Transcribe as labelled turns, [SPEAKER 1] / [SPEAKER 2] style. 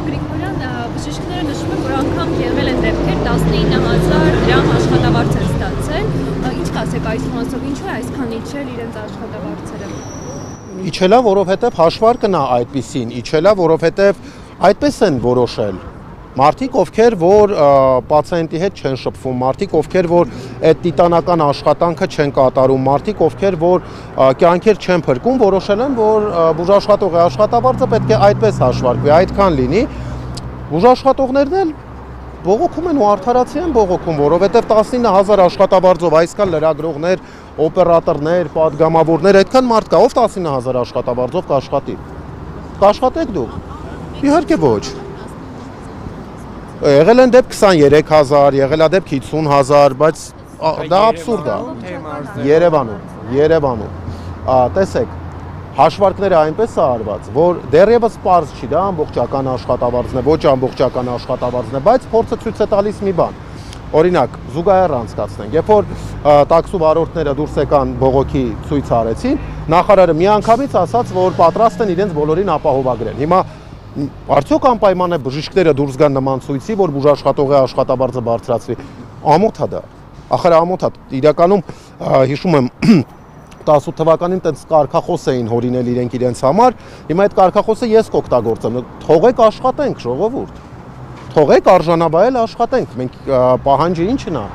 [SPEAKER 1] Պարոն Գրիգորյան, բժիշկները նշում են, որ անգամ եղել են դեպքեր 19,000 դրամ աշխատավարձ է ստացել, ինչ կասեք այս մասով, ինչու է այսքան իջել իրենց աշխատավարձերը։
[SPEAKER 2] Իջելա, որովհետև հաշվարկն է այդպիսին, իջելա, որովհետև այդպես են որոշել։ Մարդիկ, ովքեր որ պացիենտի հետ չեն շփվում, մարդիկ, ովքեր որ այդ տիտանական աշխատանքը չեն կատարում, մարդիկ, ովքեր որ կյանքեր չեն փրկում, որոշել են, որ բուժաշխատողի աշխատավարձը պետք է այդպես հաշվարկվի, այդքան լինի։ Բուժաշխատողներն էլ բողոքում են ու արդարացի են բողոքում, որովհետև 19,000 աշխատավարձով այսքան լրագրողներ, օպերատորներ, պատգամավորներ, այդքան մարդ կա, ով 19,000 աշխատավարձով կաշխատի։ Կաշխատեք դուք։ Իհարկե ոչ։ Եղել են դեպք 23,000, եղել է դեպք 50,000, բայց դա աբսուրդ է։ Երևանում։ Տեսեք, հաշվարկները այնպես է արված, որ դեռևս պարզ չի, դա ամբողջական աշխատավարձն է, ոչ ամբողջական աշխատավարձն է, բայց փորձը ցույց է տալիս մի բան։ Օրինակ, զուգահեռ անցկացնենք, երբ որ տաքսու վարորդները դուրս եկան բողոքի ցույց արեցին, նախարարը միանգամից ասաց, որ պատրաստ են իրենց բոլորին ապահովագրել։ Հիմա արդյոք անպայման է բժիշկները դուրս գան նման ցույցի, որ բուժաշխատողի աշխատավարձը բարձրացվի։ Ամոթ է դա։ Ախր ամոթ է։ Իրականում հիշում եմ 18 թվականին տենց կարգախոս էին հորինել իրենց համար, հիմա այդ կարգախոսը ես կօգտագործեմ։ Թողեք աշխատենք, ժողովուրդ։ Թողեք արժանավայել աշխատենք։ Մենք պահանջը ի՞նչն է։